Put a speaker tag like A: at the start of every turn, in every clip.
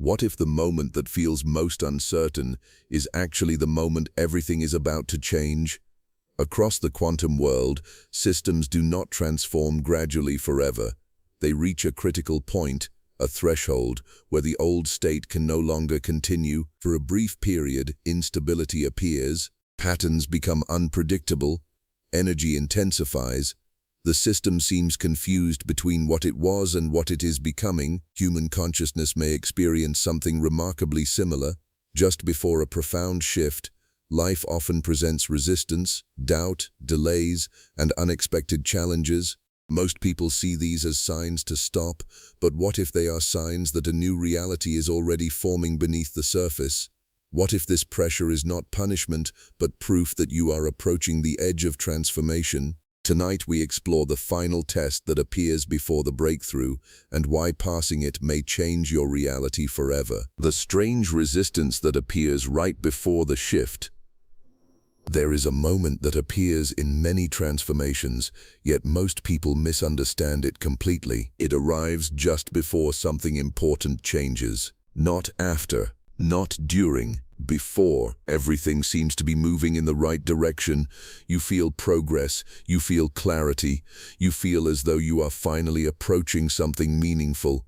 A: What if the moment that feels most uncertain is actually the moment everything is about to change? Across the quantum world, systems do not transform gradually forever. They reach a critical point, a threshold, where the old state can no longer continue. For a brief period, instability appears, patterns become unpredictable, energy intensifies. The system seems confused between what it was and what it is becoming. Human consciousness may experience something remarkably similar. Just before a profound shift, life often presents resistance, doubt, delays, and unexpected challenges. Most people see these as signs to stop, but what if they are signs that a new reality is already forming beneath the surface? What if this pressure is not punishment, but proof that you are approaching the edge of transformation? Tonight we explore the final test that appears before the breakthrough and why passing it may change your reality forever. The strange resistance that appears right before the shift. There is a moment that appears in many transformations, yet most people misunderstand it completely. It arrives just before something important changes. Not after, not during, before. Everything seems to be moving in the right direction. You feel progress, you feel clarity, you feel as though you are finally approaching something meaningful.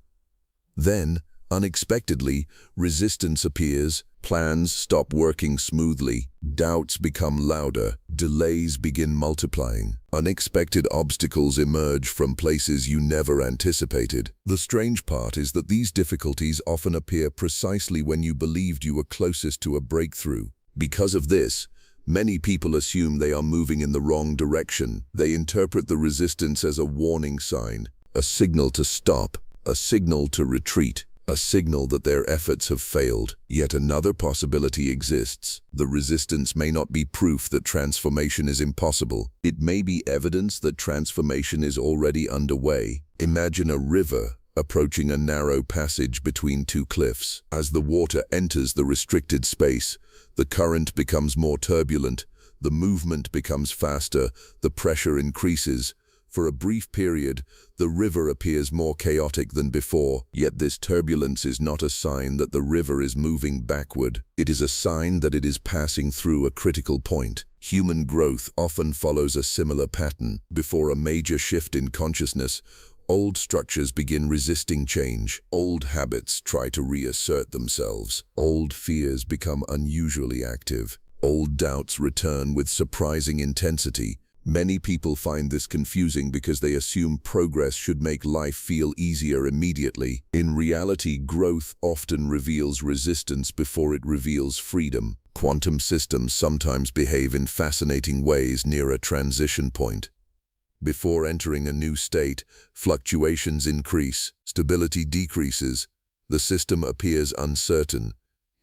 A: Then, unexpectedly, resistance appears. Plans stop working smoothly, doubts become louder, delays begin multiplying. Unexpected obstacles emerge from places you never anticipated. The strange part is that these difficulties often appear precisely when you believed you were closest to a breakthrough. Because of this, many people assume they are moving in the wrong direction. They interpret the resistance as a warning sign, a signal to stop, a signal to retreat, a signal that their efforts have failed. Yet another possibility exists. The resistance may not be proof that transformation is impossible. It may be evidence that transformation is already underway. Imagine a river approaching a narrow passage between two cliffs. As the water enters the restricted space, the current becomes more turbulent, the movement becomes faster, the pressure increases. For a brief period, the river appears more chaotic than before, yet this turbulence is not a sign that the river is moving backward. It is a sign that it is passing through a critical point. Human growth often follows a similar pattern. Before a major shift in consciousness, old structures begin resisting change. Old habits try to reassert themselves. Old fears become unusually active. Old doubts return with surprising intensity. Many people find this confusing because they assume progress should make life feel easier immediately. In reality, growth often reveals resistance before it reveals freedom. Quantum systems sometimes behave in fascinating ways near a transition point. Before entering a new state, fluctuations increase, stability decreases, the system appears uncertain.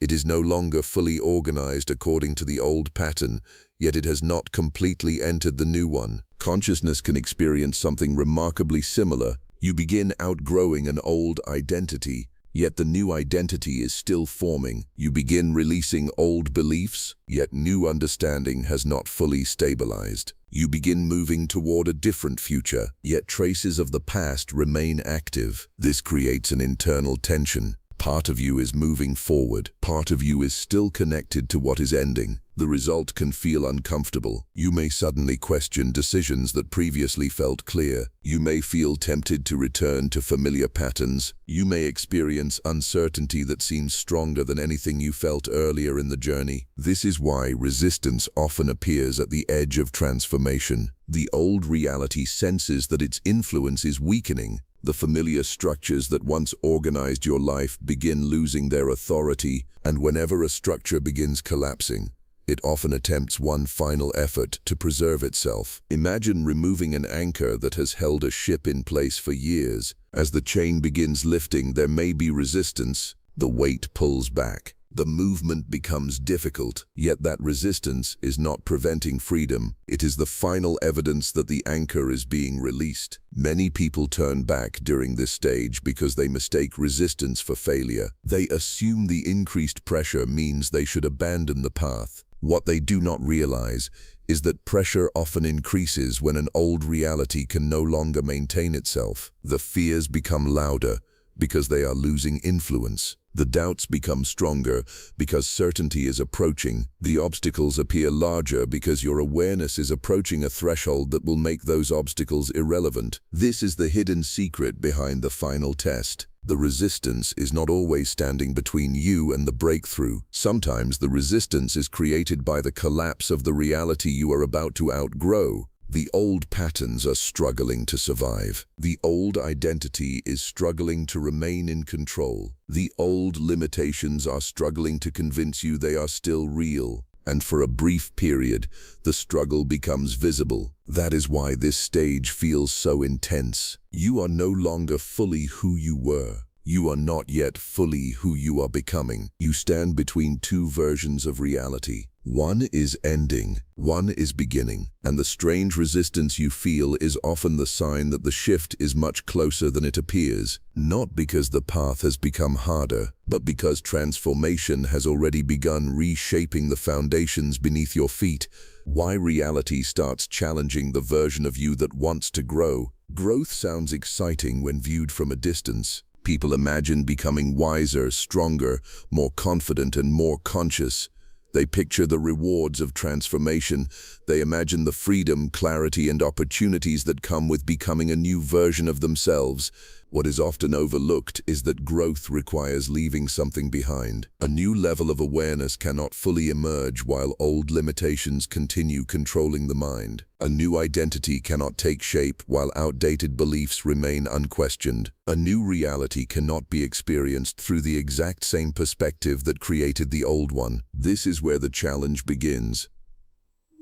A: It is no longer fully organized according to the old pattern, yet it has not completely entered the new one. Consciousness can experience something remarkably similar. You begin outgrowing an old identity, yet the new identity is still forming. You begin releasing old beliefs, yet new understanding has not fully stabilized. You begin moving toward a different future, yet traces of the past remain active. This creates an internal tension. Part of you is moving forward. Part of you is still connected to what is ending. The result can feel uncomfortable. You may suddenly question decisions that previously felt clear. You may feel tempted to return to familiar patterns. You may experience uncertainty that seems stronger than anything you felt earlier in the journey. This is why resistance often appears at the edge of transformation. The old reality senses that its influence is weakening. The familiar structures that once organized your life begin losing their authority, and whenever a structure begins collapsing, it often attempts one final effort to preserve itself. Imagine removing an anchor that has held a ship in place for years. As the chain begins lifting, there may be resistance. The weight pulls back. The movement becomes difficult, yet that resistance is not preventing freedom. It is the final evidence that the anchor is being released. Many people turn back during this stage because they mistake resistance for failure. They assume the increased pressure means they should abandon the path. What they do not realize is that pressure often increases when an old reality can no longer maintain itself. The fears become louder because they are losing influence. The doubts become stronger because certainty is approaching. The obstacles appear larger because your awareness is approaching a threshold that will make those obstacles irrelevant. This is the hidden secret behind the final test. The resistance is not always standing between you and the breakthrough. Sometimes the resistance is created by the collapse of the reality you are about to outgrow. The old patterns are struggling to survive. The old identity is struggling to remain in control. The old limitations are struggling to convince you they are still real. And for a brief period, the struggle becomes visible. That is why this stage feels so intense. You are no longer fully who you were. You are not yet fully who you are becoming. You stand between two versions of reality. One is ending, one is beginning, and the strange resistance you feel is often the sign that the shift is much closer than it appears, not because the path has become harder, but because transformation has already begun reshaping the foundations beneath your feet. Why reality starts challenging the version of you that wants to grow. Growth sounds exciting when viewed from a distance. People imagine becoming wiser, stronger, more confident, and more conscious. They picture the rewards of transformation. They imagine the freedom, clarity, and opportunities that come with becoming a new version of themselves. What is often overlooked is that growth requires leaving something behind. A new level of awareness cannot fully emerge while old limitations continue controlling the mind. A new identity cannot take shape while outdated beliefs remain unquestioned. A new reality cannot be experienced through the exact same perspective that created the old one. This is where the challenge begins.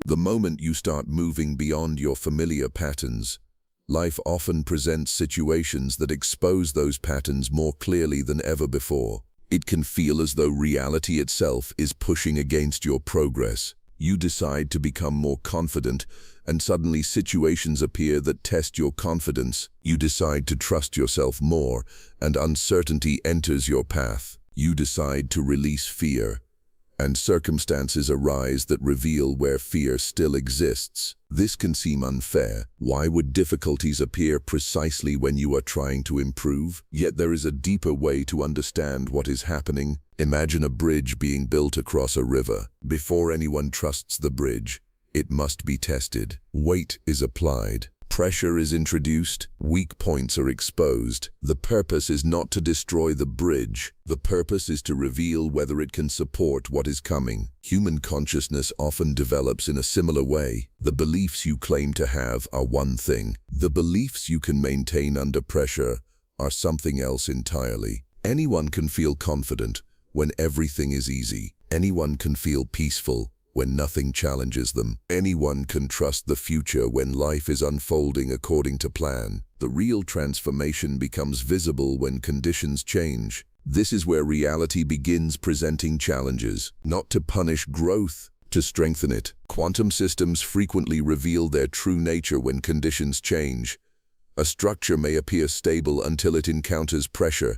A: The moment you start moving beyond your familiar patterns, life often presents situations that expose those patterns more clearly than ever before. It can feel as though reality itself is pushing against your progress. You decide to become more confident, and suddenly situations appear that test your confidence. You decide to trust yourself more, and uncertainty enters your path. You decide to release fear, and circumstances arise that reveal where fear still exists. This can seem unfair. Why would difficulties appear precisely when you are trying to improve? Yet there is a deeper way to understand what is happening. Imagine a bridge being built across a river. Before anyone trusts the bridge, it must be tested. Weight is applied. Pressure is introduced, weak points are exposed. The purpose is not to destroy the bridge. The purpose is to reveal whether it can support what is coming. Human consciousness often develops in a similar way. The beliefs you claim to have are one thing. The beliefs you can maintain under pressure are something else entirely. Anyone can feel confident when everything is easy. Anyone can feel peaceful when nothing challenges them. Anyone can trust the future when life is unfolding according to plan. The real transformation becomes visible when conditions change. This is where reality begins presenting challenges, not to punish growth, to strengthen it. Quantum systems frequently reveal their true nature when conditions change. A structure may appear stable until it encounters pressure.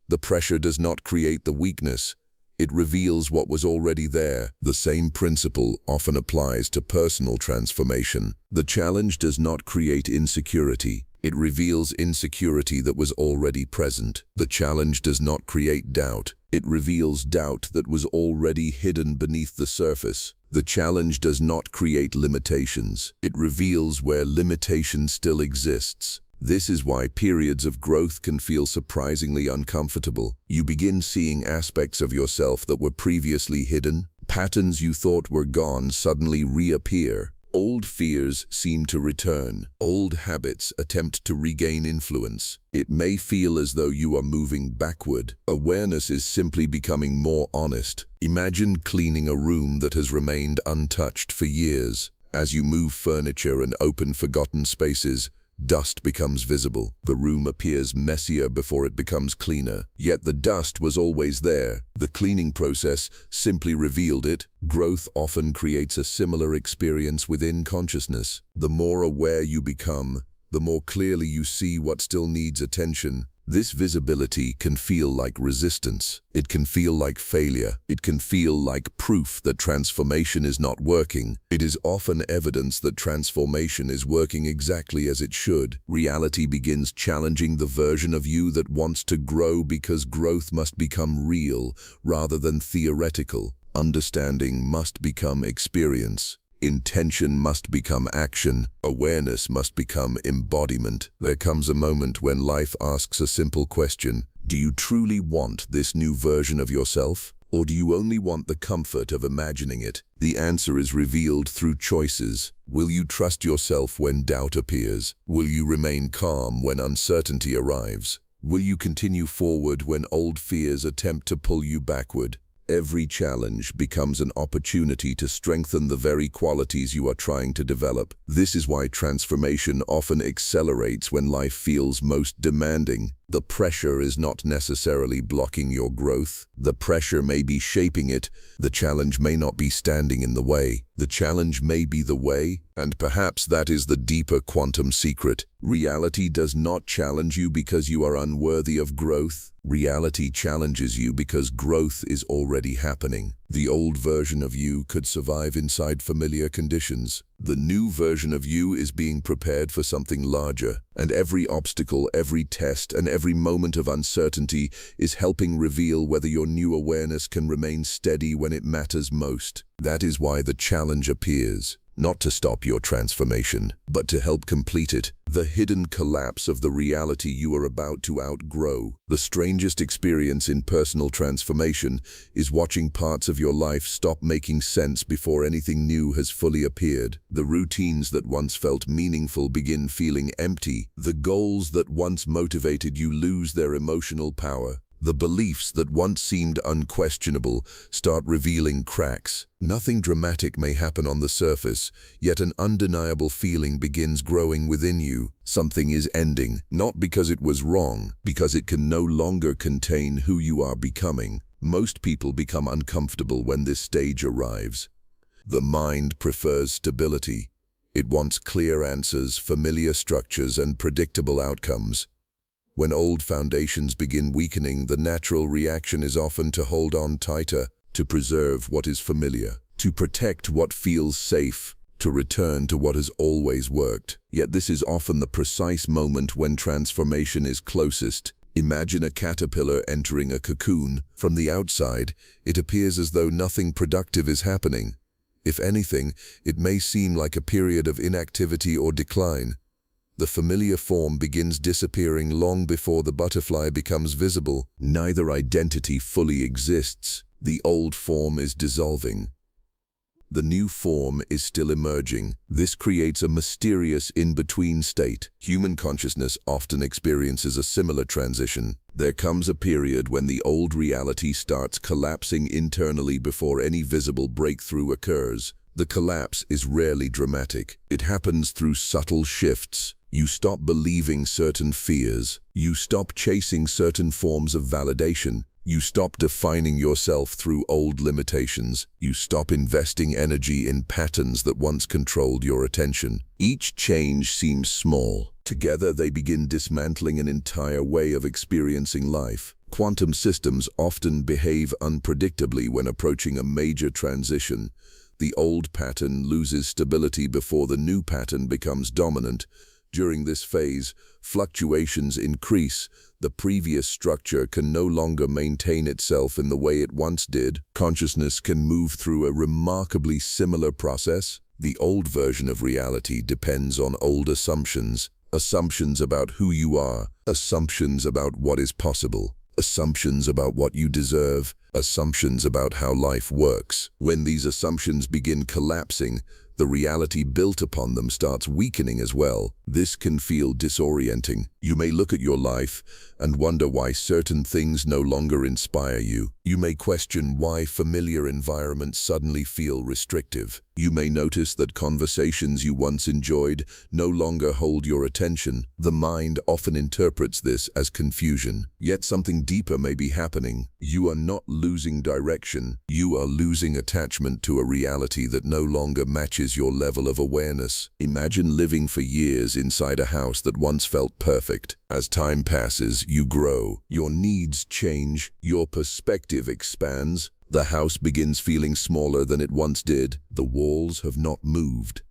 A: The pressure does not create the weakness. It reveals what was already there. The same principle often applies to personal transformation. The challenge does not create insecurity. It reveals insecurity that was already present. The challenge does not create doubt. It reveals doubt that was already hidden beneath the surface. The challenge does not create limitations. It reveals where limitation still exists. This is why periods of growth can feel surprisingly uncomfortable. You begin seeing aspects of yourself that were previously hidden. Patterns you thought were gone suddenly reappear. Old fears seem to return. Old habits attempt to regain influence. It may feel as though you are moving backward. Awareness is simply becoming more honest. Imagine cleaning a room that has remained untouched for years. As you move furniture and open forgotten spaces, dust becomes visible. The room appears messier before it becomes cleaner. Yet the dust was always there. The cleaning process simply revealed it. Growth often creates a similar experience within consciousness. The more aware you become, the more clearly you see what still needs attention. This visibility can feel like resistance. It can feel like failure. It can feel like proof that transformation is not working. It is often evidence that transformation is working exactly as it should. Reality begins challenging the version of you that wants to grow because growth must become real rather than theoretical. Understanding must become experience. Intention must become action. Awareness must become embodiment. There comes a moment when life asks a simple question. Do you truly want this new version of yourself? Or do you only want the comfort of imagining it? The answer is revealed through choices. Will you trust yourself when doubt appears? Will you remain calm when uncertainty arrives? Will you continue forward when old fears attempt to pull you backward? Every challenge becomes an opportunity to strengthen the very qualities you are trying to develop. This is why transformation often accelerates when life feels most demanding. The pressure is not necessarily blocking your growth. The pressure may be shaping it. The challenge may not be standing in the way. The challenge may be the way, and perhaps that is the deeper quantum secret. Reality does not challenge you because you are unworthy of growth. Reality challenges you because growth is already happening. The old version of you could survive inside familiar conditions. The new version of you is being prepared for something larger, and every obstacle, every test, and every moment of uncertainty is helping reveal whether your new awareness can remain steady when it matters most. That is why the challenge appears. Not to stop your transformation, but to help complete it. The hidden collapse of the reality you are about to outgrow. The strangest experience in personal transformation is watching parts of your life stop making sense before anything new has fully appeared. The routines that once felt meaningful begin feeling empty. The goals that once motivated you lose their emotional power. The beliefs that once seemed unquestionable start revealing cracks. Nothing dramatic may happen on the surface, yet an undeniable feeling begins growing within you. Something is ending, not because it was wrong, because it can no longer contain who you are becoming. Most people become uncomfortable when this stage arrives. The mind prefers stability. It wants clear answers, familiar structures, and predictable outcomes. When old foundations begin weakening, the natural reaction is often to hold on tighter, to preserve what is familiar, to protect what feels safe, to return to what has always worked. Yet this is often the precise moment when transformation is closest. Imagine a caterpillar entering a cocoon. From the outside, it appears as though nothing productive is happening. If anything, it may seem like a period of inactivity or decline. The familiar form begins disappearing long before the butterfly becomes visible. Neither identity fully exists. The old form is dissolving. The new form is still emerging. This creates a mysterious in-between state. Human consciousness often experiences a similar transition. There comes a period when the old reality starts collapsing internally before any visible breakthrough occurs. The collapse is rarely dramatic. It happens through subtle shifts. You stop believing certain fears. You stop chasing certain forms of validation. You stop defining yourself through old limitations. You stop investing energy in patterns that once controlled your attention. Each change seems small. Together they begin dismantling an entire way of experiencing life. Quantum systems often behave unpredictably when approaching a major transition. The old pattern loses stability before the new pattern becomes dominant. During this phase, fluctuations increase. The previous structure can no longer maintain itself in the way it once did. Consciousness can move through a remarkably similar process. The old version of reality depends on old assumptions. Assumptions about who you are. Assumptions about what is possible. Assumptions about what you deserve. Assumptions about how life works. When these assumptions begin collapsing, the reality built upon them starts weakening as well. This can feel disorienting. You may look at your life and wonder why certain things no longer inspire you. You may question why familiar environments suddenly feel restrictive. You may notice that conversations you once enjoyed no longer hold your attention. The mind often interprets this as confusion, yet something deeper may be happening. You are not losing direction. You are losing attachment to a reality that no longer matches your level of awareness. Imagine living for years inside a house that once felt perfect. As time passes, you grow. Your needs change. Your perspective expands. The house begins feeling smaller than it once did. The walls have not moved.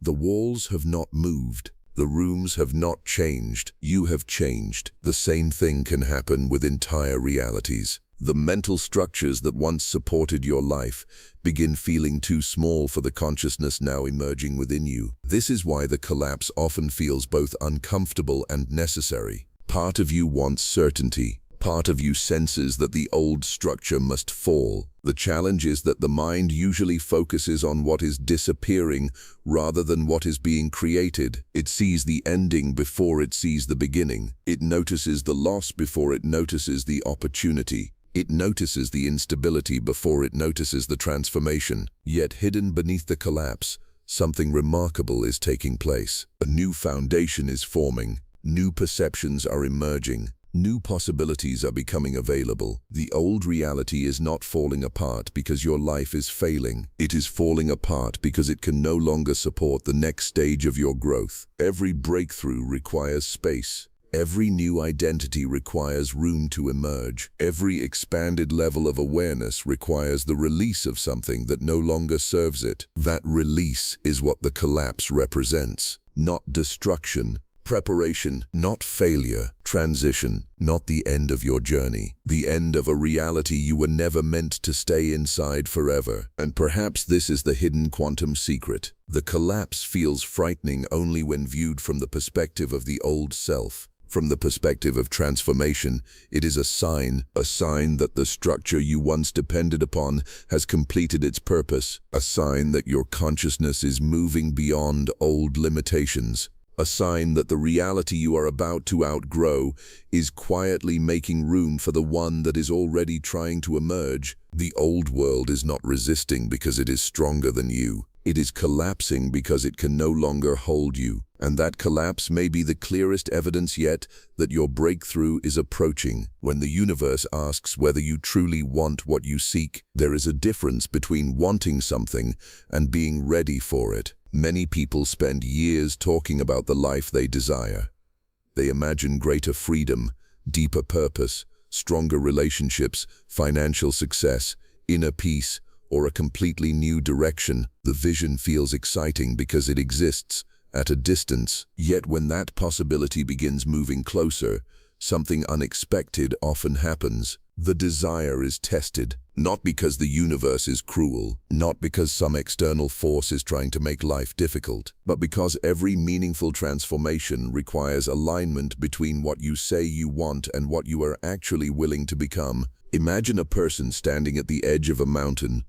A: The walls have not moved. The rooms have not changed. You have changed. The same thing can happen with entire realities. The mental structures that once supported your life begin feeling too small for the consciousness now emerging within you. This is why the collapse often feels both uncomfortable and necessary. Part of you wants certainty. Part of you senses that the old structure must fall. The challenge is that the mind usually focuses on what is disappearing rather than what is being created. It sees the ending before it sees the beginning. It notices the loss before it notices the opportunity. It notices the instability before it notices the transformation. Yet hidden beneath the collapse, something remarkable is taking place. A new foundation is forming. New perceptions are emerging. New possibilities are becoming available. The old reality is not falling apart because your life is failing. It is falling apart because it can no longer support the next stage of your growth. Every breakthrough requires space. Every new identity requires room to emerge. Every expanded level of awareness requires the release of something that no longer serves it. That release is what the collapse represents. Not destruction. Preparation, not failure. Transition, not the end of your journey. The end of a reality you were never meant to stay inside forever. And perhaps this is the hidden quantum secret. The collapse feels frightening only when viewed from the perspective of the old self. From the perspective of transformation, it is a sign that the structure you once depended upon has completed its purpose. A sign that your consciousness is moving beyond old limitations. A sign that the reality you are about to outgrow is quietly making room for the one that is already trying to emerge. The old world is not resisting because it is stronger than you. It is collapsing because it can no longer hold you. And that collapse may be the clearest evidence yet that your breakthrough is approaching. When the universe asks whether you truly want what you seek, there is a difference between wanting something and being ready for it. Many people spend years talking about the life they desire. They imagine greater freedom, deeper purpose, stronger relationships, financial success, inner peace, or a completely new direction. The vision feels exciting because it exists at a distance. Yet when that possibility begins moving closer, something unexpected often happens. The desire is tested, not because the universe is cruel, not because some external force is trying to make life difficult, but because every meaningful transformation requires alignment between what you say you want and what you are actually willing to become. Imagine a person standing at the edge of a mountain,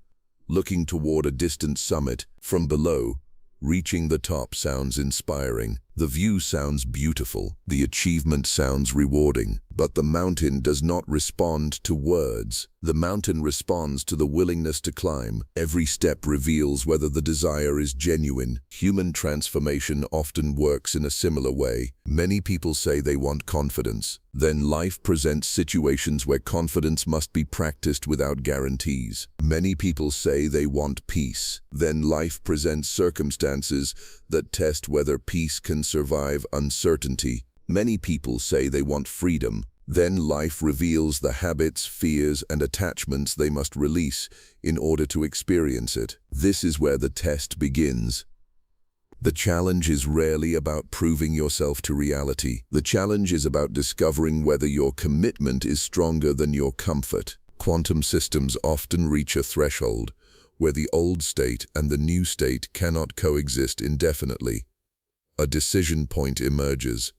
A: looking toward a distant summit. From below, reaching the top sounds inspiring. The view sounds beautiful. The achievement sounds rewarding. But the mountain does not respond to words. The mountain responds to the willingness to climb. Every step reveals whether the desire is genuine. Human transformation often works in a similar way. Many people say they want confidence. Then life presents situations where confidence must be practiced without guarantees. Many people say they want peace. Then life presents circumstances that test whether peace can survive uncertainty. Many people say they want freedom. Then life reveals the habits, fears, and attachments they must release in order to experience it. This is where the test begins. The challenge is rarely about proving yourself to reality. The challenge is about discovering whether your commitment is stronger than your comfort. Quantum systems often reach a threshold where the old state and the new state cannot coexist indefinitely. A decision point emerges.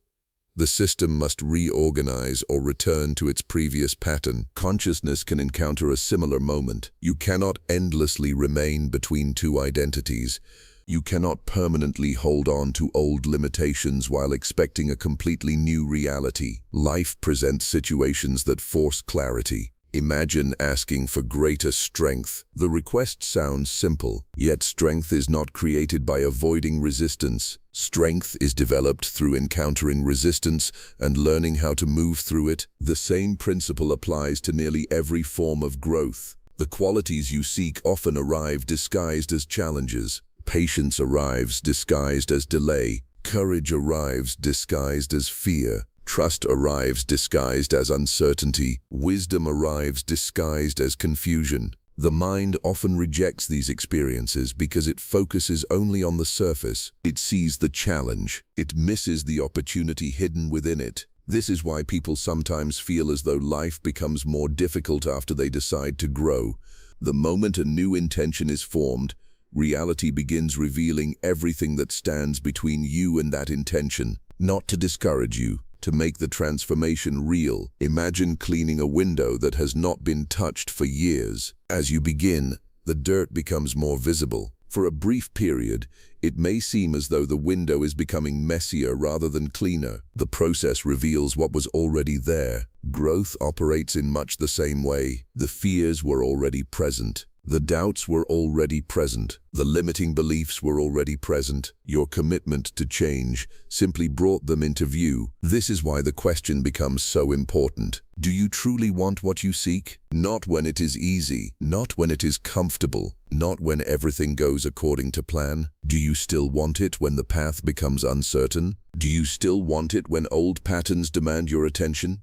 A: The system must reorganize or return to its previous pattern. Consciousness can encounter a similar moment. You cannot endlessly remain between two identities. You cannot permanently hold on to old limitations while expecting a completely new reality. Life presents situations that force clarity. Imagine asking for greater strength. The request sounds simple, yet strength is not created by avoiding resistance. Strength is developed through encountering resistance and learning how to move through it. The same principle applies to nearly every form of growth. The qualities you seek often arrive disguised as challenges. Patience arrives disguised as delay. Courage arrives disguised as fear. Trust arrives disguised as uncertainty. Wisdom arrives disguised as confusion. The mind often rejects these experiences because it focuses only on the surface. It sees the challenge. It misses the opportunity hidden within it. This is why people sometimes feel as though life becomes more difficult after they decide to grow. The moment a new intention is formed, reality begins revealing everything that stands between you and that intention. Not to discourage you, to make the transformation real. Imagine cleaning a window that has not been touched for years. As you begin, the dirt becomes more visible. For a brief period, it may seem as though the window is becoming messier rather than cleaner. The process reveals what was already there. Growth operates in much the same way. The fears were already present. The doubts were already present. The limiting beliefs were already present. Your commitment to change simply brought them into view. This is why the question becomes so important. Do you truly want what you seek? Not when it is easy, not when it is comfortable, not when everything goes according to plan. Do you still want it when the path becomes uncertain? Do you still want it when old patterns demand your attention?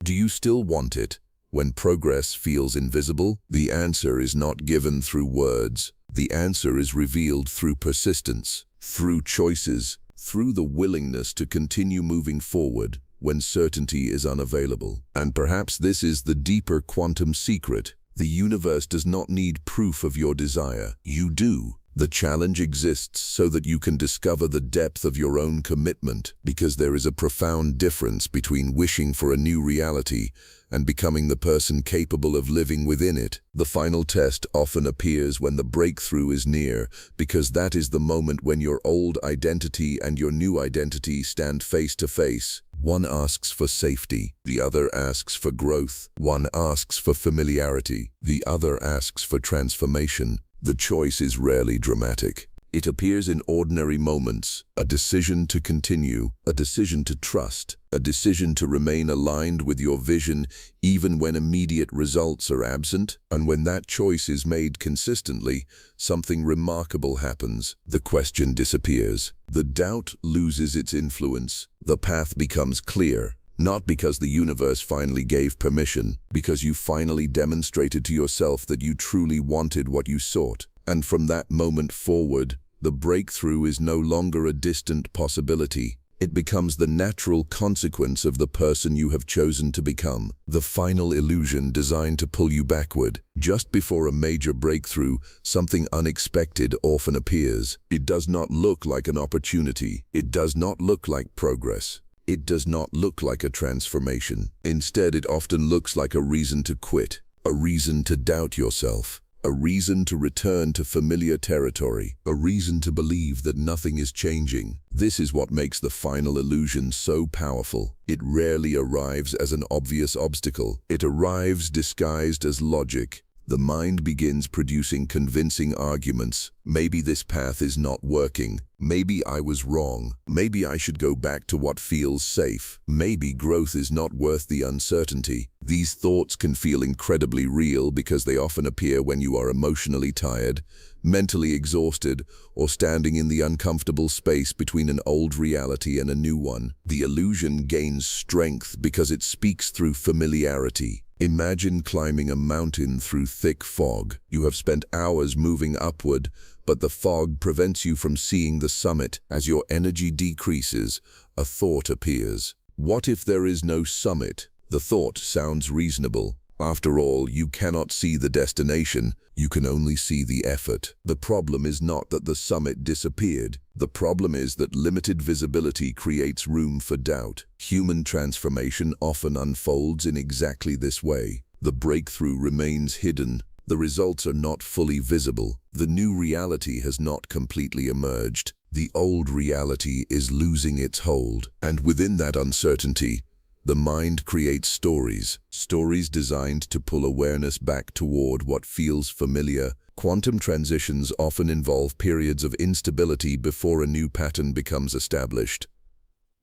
A: Do you still want it when progress feels invisible? The answer is not given through words. The answer is revealed through persistence, through choices, through the willingness to continue moving forward when certainty is unavailable. And perhaps this is the deeper quantum secret. The universe does not need proof of your desire. You do. The challenge exists so that you can discover the depth of your own commitment, because there is a profound difference between wishing for a new reality and becoming the person capable of living within it. The final test often appears when the breakthrough is near, because that is the moment when your old identity and your new identity stand face to face. One asks for safety, the other asks for growth. One asks for familiarity, the other asks for transformation. The choice is rarely dramatic. It appears in ordinary moments: a decision to continue, a decision to trust, a decision to remain aligned with your vision even when immediate results are absent. And when that choice is made consistently, something remarkable happens. The question disappears. The doubt loses its influence. The path becomes clear. Not because the universe finally gave permission, because you finally demonstrated to yourself that you truly wanted what you sought. And from that moment forward, the breakthrough is no longer a distant possibility. It becomes the natural consequence of the person you have chosen to become. The final illusion designed to pull you backward. Just before a major breakthrough, something unexpected often appears. It does not look like an opportunity. It does not look like progress. It does not look like a transformation. Instead, it often looks like a reason to quit, a reason to doubt yourself, a reason to return to familiar territory, a reason to believe that nothing is changing. This is what makes the final illusion so powerful. It rarely arrives as an obvious obstacle. It arrives disguised as logic. The mind begins producing convincing arguments. Maybe this path is not working. Maybe I was wrong. Maybe I should go back to what feels safe. Maybe growth is not worth the uncertainty. These thoughts can feel incredibly real because they often appear when you are emotionally tired, mentally exhausted, or standing in the uncomfortable space between an old reality and a new one. The illusion gains strength because it speaks through familiarity. Imagine climbing a mountain through thick fog. You have spent hours moving upward, but the fog prevents you from seeing the summit. As your energy decreases, a thought appears. What if there is no summit? The thought sounds reasonable. After all, you cannot see the destination, you can only see the effort. The problem is not that the summit disappeared. The problem is that limited visibility creates room for doubt. Human transformation often unfolds in exactly this way. The breakthrough remains hidden. The results are not fully visible. The new reality has not completely emerged. The old reality is losing its hold. And within that uncertainty, The mind creates stories, stories designed to pull awareness back toward what feels familiar. Quantum transitions often involve periods of instability before a new pattern becomes established.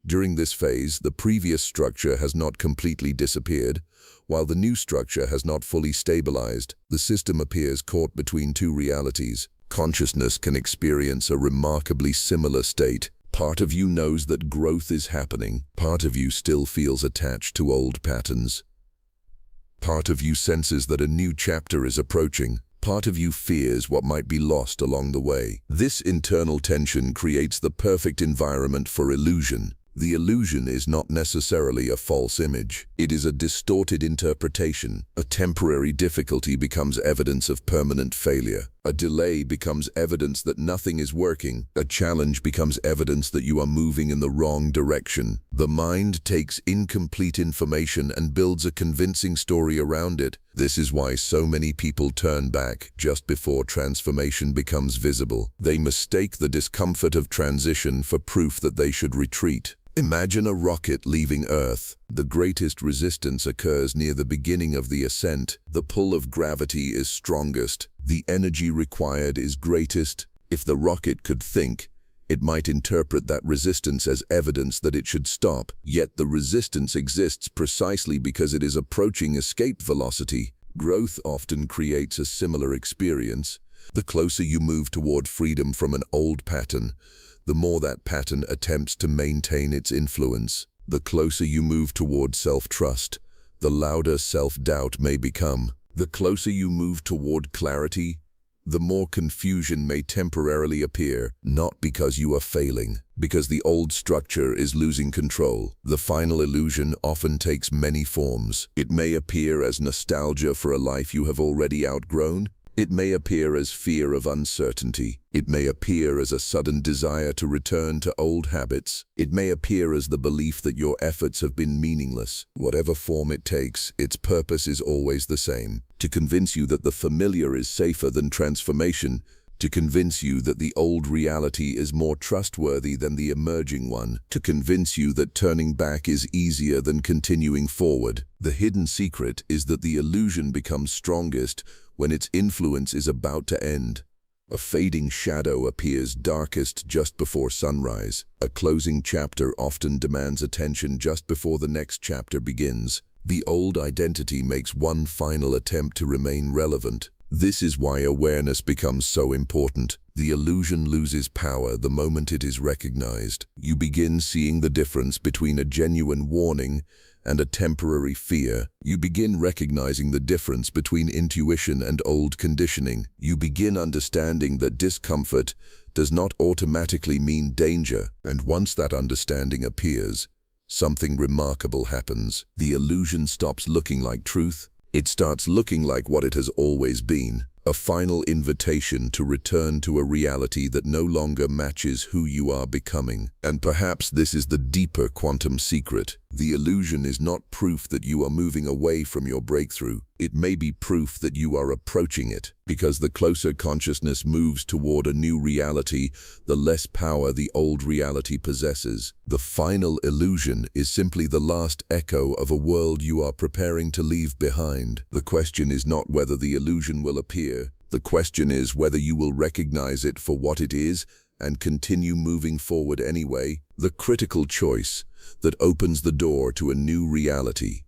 A: During this phase, the previous structure has not completely disappeared, while the new structure has not fully stabilized. The system appears caught between two realities. Consciousness can experience a remarkably similar state. Part of you knows that growth is happening. Part of you still feels attached to old patterns. Part of you senses that a new chapter is approaching. Part of you fears what might be lost along the way. This internal tension creates the perfect environment for illusion. The illusion is not necessarily a false image. It is a distorted interpretation. A temporary difficulty becomes evidence of permanent failure. A delay becomes evidence that nothing is working. A challenge becomes evidence that you are moving in the wrong direction. The mind takes incomplete information and builds a convincing story around it. This is why so many people turn back just before transformation becomes visible. They mistake the discomfort of transition for proof that they should retreat. Imagine a rocket leaving Earth. The greatest resistance occurs near the beginning of the ascent. The pull of gravity is strongest. The energy required is greatest. If the rocket could think, it might interpret that resistance as evidence that it should stop. Yet the resistance exists precisely because it is approaching escape velocity. Growth often creates a similar experience. The closer you move toward freedom from an old pattern, the more that pattern attempts to maintain its influence. The closer you move toward self-trust, the louder self-doubt may become. The closer you move toward clarity, the more confusion may temporarily appear, not because you are failing, because the old structure is losing control. The final illusion often takes many forms. It may appear as nostalgia for a life you have already outgrown. It may appear as fear of uncertainty. It may appear as a sudden desire to return to old habits. It may appear as the belief that your efforts have been meaningless. Whatever form it takes, its purpose is always the same: to convince you that the familiar is safer than transformation, to convince you that the old reality is more trustworthy than the emerging one, to convince you that turning back is easier than continuing forward. The hidden secret is that the illusion becomes strongest when its influence is about to end. A fading shadow appears darkest just before sunrise. A closing chapter often demands attention just before the next chapter begins. The old identity makes one final attempt to remain relevant. This is why awareness becomes so important. The illusion loses power the moment it is recognized. You begin seeing the difference between a genuine warning and a temporary fear. You begin recognizing the difference between intuition and old conditioning. You begin understanding that discomfort does not automatically mean danger. And once that understanding appears, something remarkable happens. The illusion stops looking like truth. It starts looking like what it has always been. A final invitation to return to a reality that no longer matches who you are becoming. And perhaps this is the deeper quantum secret. The illusion is not proof that you are moving away from your breakthrough. It may be proof that you are approaching it, because the closer consciousness moves toward a new reality, the less power the old reality possesses. The final illusion is simply the last echo of a world you are preparing to leave behind. The question is not whether the illusion will appear. The question is whether you will recognize it for what it is and continue moving forward anyway. The critical choice that opens the door to a new reality.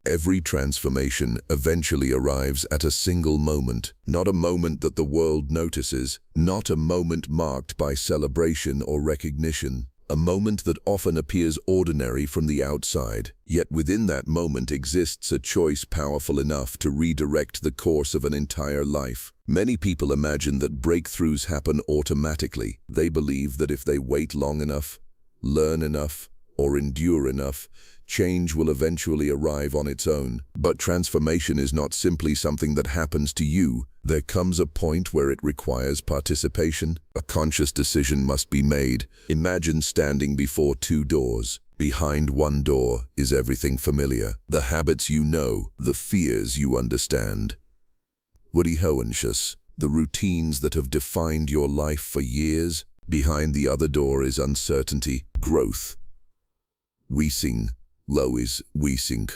A: Every transformation eventually arrives at a single moment, not a moment that the world notices, not a moment marked by celebration or recognition, a moment that often appears ordinary from the outside. Yet within that moment exists a choice powerful enough to redirect the course of an entire life. Many people imagine that breakthroughs happen automatically. They believe that if they wait long enough, learn enough, or endure enough, change will eventually arrive on its own. But transformation is not simply something that happens to you. There comes a point where it requires participation. A conscious decision must be made. Imagine standing before two doors. Behind one door is everything familiar, the habits you know, the fears you understand. The routines that have defined your life for years. Behind the other door is uncertainty, growth. Wissing, low is wissing,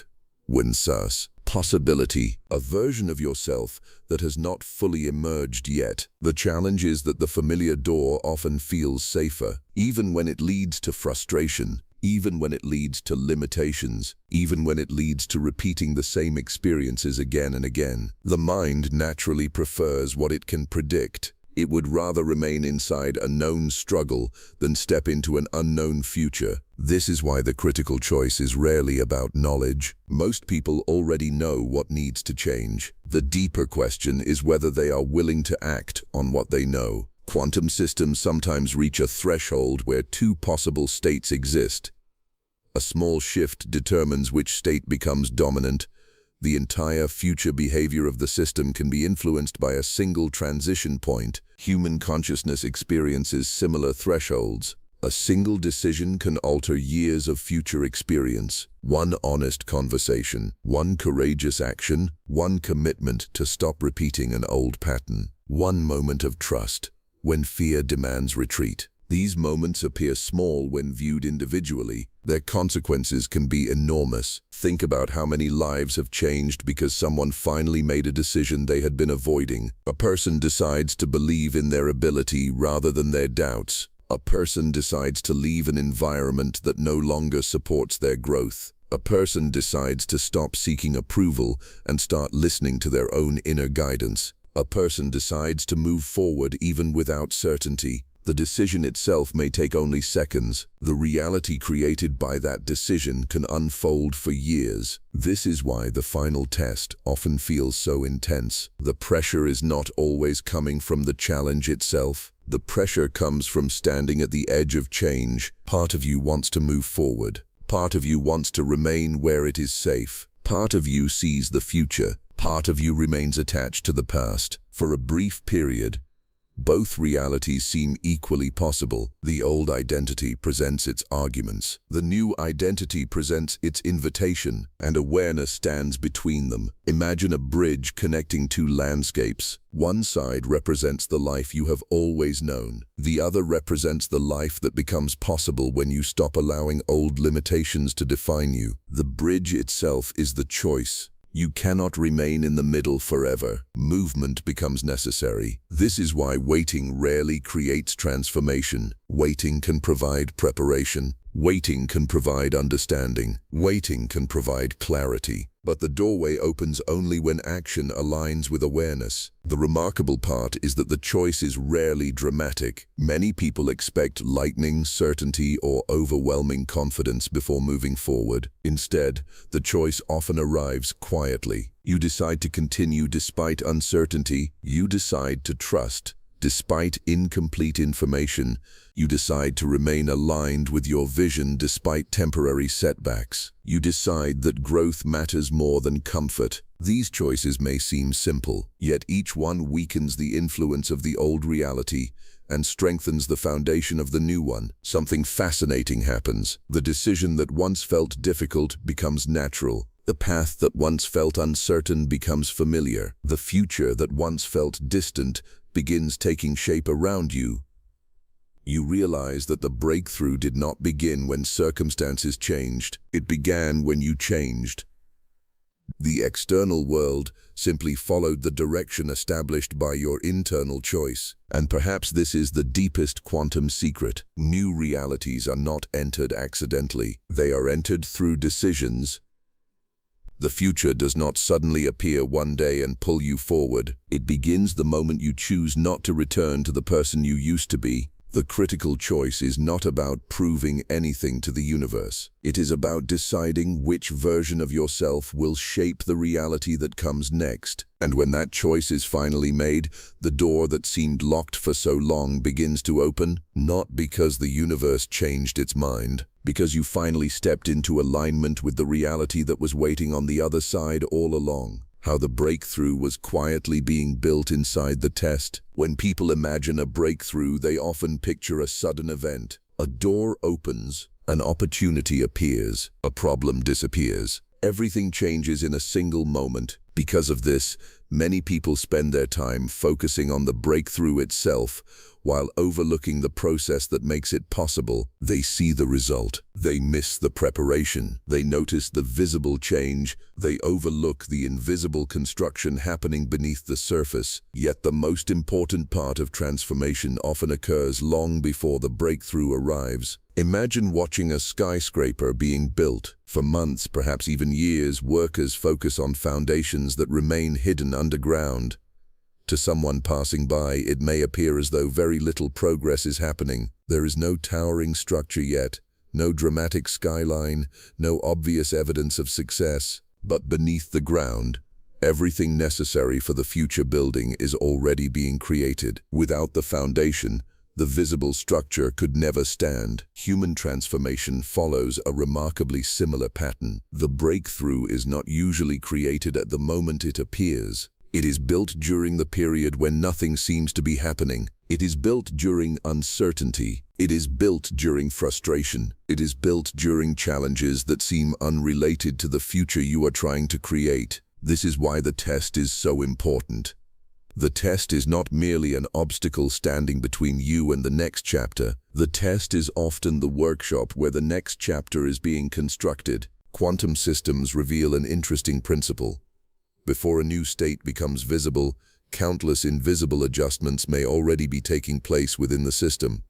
A: winsas. Possibility, a version of yourself that has not fully emerged yet. The challenge is that the familiar door often feels safer, even when it leads to frustration, even when it leads to limitations, even when it leads to repeating the same experiences again and again. The mind naturally prefers what it can predict. It would rather remain inside a known struggle than step into an unknown future. This is why the critical choice is rarely about knowledge. Most people already know what needs to change. The deeper question is whether they are willing to act on what they know. Quantum systems sometimes reach a threshold where two possible states exist. A small shift determines which state becomes dominant. The entire future behavior of the system can be influenced by a single transition point. Human consciousness experiences similar thresholds. A single decision can alter years of future experience. One honest conversation, one courageous action, one commitment to stop repeating an old pattern. One moment of trust, when fear demands retreat. These moments appear small when viewed individually. Their consequences can be enormous. Think about how many lives have changed because someone finally made a decision they had been avoiding. A person decides to believe in their ability rather than their doubts. A person decides to leave an environment that no longer supports their growth. A person decides to stop seeking approval and start listening to their own inner guidance. A person decides to move forward even without certainty. The decision itself may take only seconds. The reality created by that decision can unfold for years. This is why the final test often feels so intense. The pressure is not always coming from the challenge itself. The pressure comes from standing at the edge of change. Part of you wants to move forward. Part of you wants to remain where it is safe. Part of you sees the future. Part of you remains attached to the past. For a brief period, both realities seem equally possible. The old identity presents its arguments. The new identity presents its invitation, and awareness stands between them. Imagine a bridge connecting two landscapes. One side represents the life you have always known. The other represents the life that becomes possible when you stop allowing old limitations to define you. The bridge itself is the choice. You cannot remain in the middle forever. Movement becomes necessary. This is why waiting rarely creates transformation. Waiting can provide preparation. Waiting can provide understanding. Waiting can provide clarity. But the doorway opens only when action aligns with awareness. The remarkable part is that the choice is rarely dramatic. Many people expect lightning, certainty, or overwhelming confidence before moving forward. Instead, the choice often arrives quietly. You decide to continue despite uncertainty. You decide to trust despite incomplete information. You decide to remain aligned with your vision despite temporary setbacks. You decide that growth matters more than comfort. These choices may seem simple, yet each one weakens the influence of the old reality and strengthens the foundation of the new one. Something fascinating happens. The decision that once felt difficult becomes natural. The path that once felt uncertain becomes familiar. The future that once felt distant begins taking shape around you. You realize that the breakthrough did not begin when circumstances changed. It began when you changed. The external world simply followed the direction established by your internal choice. And perhaps this is the deepest quantum secret. New realities are not entered accidentally. They are entered through decisions. The future does not suddenly appear one day and pull you forward. It begins the moment you choose not to return to the person you used to be. The critical choice is not about proving anything to the universe. It is about deciding which version of yourself will shape the reality that comes next. And when that choice is finally made, the door that seemed locked for so long begins to open, not because the universe changed its mind, because you finally stepped into alignment with the reality that was waiting on the other side all along. How the breakthrough was quietly being built inside the test. When people imagine a breakthrough, they often picture a sudden event. A door opens, an opportunity appears, a problem disappears. Everything changes in a single moment. Because of this, many people spend their time focusing on the breakthrough itself, while overlooking the process that makes it possible. They see the result. They miss the preparation. They notice the visible change. They overlook the invisible construction happening beneath the surface. Yet the most important part of transformation often occurs long before the breakthrough arrives. Imagine watching a skyscraper being built. For months, perhaps even years, workers focus on foundations that remain hidden underground. To someone passing by, it may appear as though very little progress is happening. There is no towering structure yet, no dramatic skyline, no obvious evidence of success. But beneath the ground, everything necessary for the future building is already being created. Without the foundation, the visible structure could never stand. Human transformation follows a remarkably similar pattern. The breakthrough is not usually created at the moment it appears. It is built during the period when nothing seems to be happening. It is built during uncertainty. It is built during frustration. It is built during challenges that seem unrelated to the future you are trying to create. This is why the test is so important. The test is not merely an obstacle standing between you and the next chapter. The test is often the workshop where the next chapter is being constructed. Quantum systems reveal an interesting principle. Before a new state becomes visible, countless invisible adjustments may already be taking place within the system.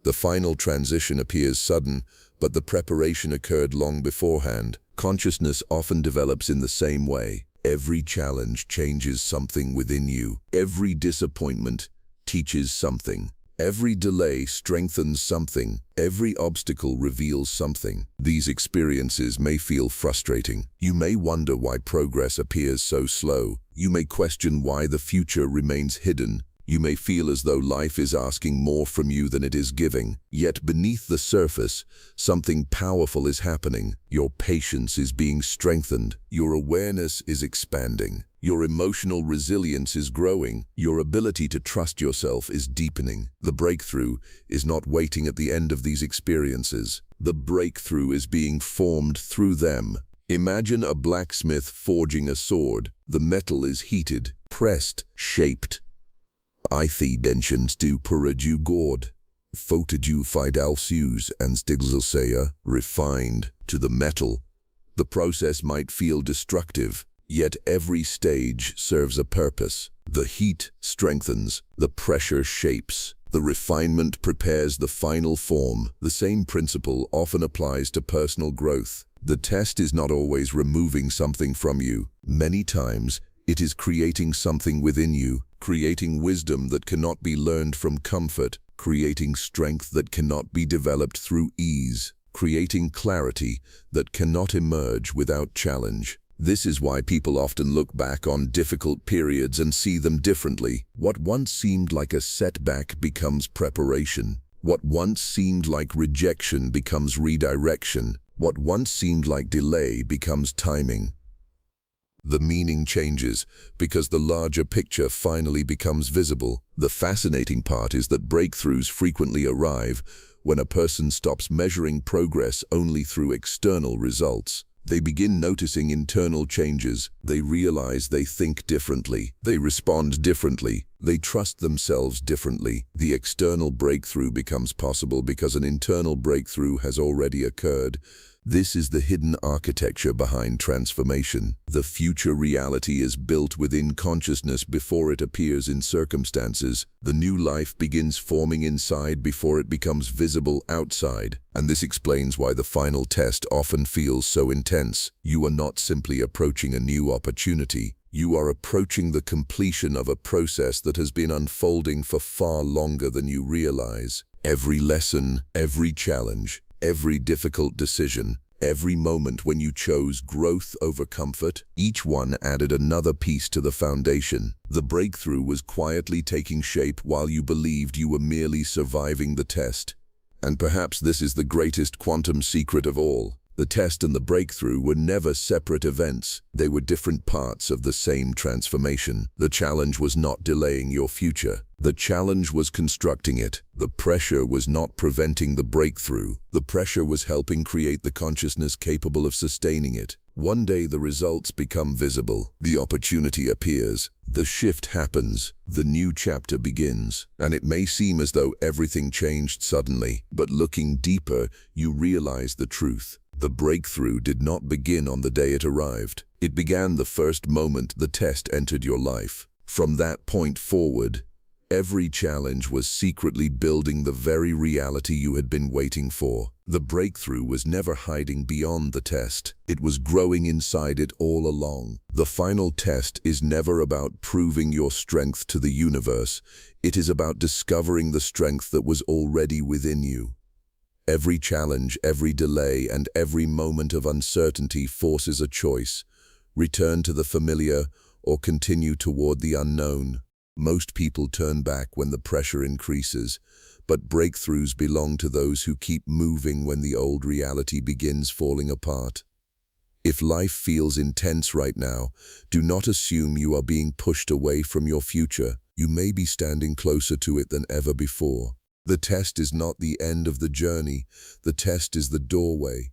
A: The final transition appears sudden, but the preparation occurred long beforehand. Consciousness often develops in the same way. Every challenge changes something within you. Every disappointment teaches something. Every delay strengthens something. Every obstacle reveals something. These experiences may feel frustrating. You may wonder why progress appears so slow. You may question why the future remains hidden. You may feel as though life is asking more from you than it is giving. Yet beneath the surface, something powerful is happening. Your patience is being strengthened. Your awareness is expanding. Your emotional resilience is growing. Your ability to trust yourself is deepening. The breakthrough is not waiting at the end of these experiences. The breakthrough is being formed through them. Imagine a blacksmith forging a sword. The metal is heated, pressed, shaped. I densions du puraju god. Fotaju fidalsius and stigzelsea, refined to the metal. The process might feel destructive, yet every stage serves a purpose. The heat strengthens, the pressure shapes, the refinement prepares the final form. The same principle often applies to personal growth. The test is not always removing something from you. Many times, it is creating something within you, creating wisdom that cannot be learned from comfort, creating strength that cannot be developed through ease, creating clarity that cannot emerge without challenge. This is why people often look back on difficult periods and see them differently. What once seemed like a setback becomes preparation. What once seemed like rejection becomes redirection. What once seemed like delay becomes timing. The meaning changes because the larger picture finally becomes visible. The fascinating part is that breakthroughs frequently arrive when a person stops measuring progress only through external results. They begin noticing internal changes. They realize they think differently. They respond differently. They trust themselves differently. The external breakthrough becomes possible because an internal breakthrough has already occurred. This is the hidden architecture behind transformation. The future reality is built within consciousness before it appears in circumstances. The new life begins forming inside before it becomes visible outside. And this explains why the final test often feels so intense. You are not simply approaching a new opportunity. You are approaching the completion of a process that has been unfolding for far longer than you realize. Every lesson, every challenge, every difficult decision, every moment when you chose growth over comfort, each one added another piece to the foundation. The breakthrough was quietly taking shape while you believed you were merely surviving the test. And perhaps this is the greatest quantum secret of all. The test and the breakthrough were never separate events. They were different parts of the same transformation. The challenge was not delaying your future. The challenge was constructing it. The pressure was not preventing the breakthrough. The pressure was helping create the consciousness capable of sustaining it. One day the results become visible, the opportunity appears, the shift happens, the new chapter begins, and it may seem as though everything changed suddenly, but looking deeper, you realize the truth. The breakthrough did not begin on the day it arrived. It began the first moment the test entered your life. From that point forward, every challenge was secretly building the very reality you had been waiting for. The breakthrough was never hiding beyond the test. It was growing inside it all along. The final test is never about proving your strength to the universe. It is about discovering the strength that was already within you. Every challenge, every delay, and every moment of uncertainty forces a choice: return to the familiar or continue toward the unknown. Most people turn back when the pressure increases, but breakthroughs belong to those who keep moving when the old reality begins falling apart. If life feels intense right now, do not assume you are being pushed away from your future. You may be standing closer to it than ever before. The test is not the end of the journey. The test is the doorway.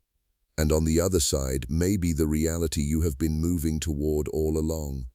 A: And on the other side may be the reality you have been moving toward all along.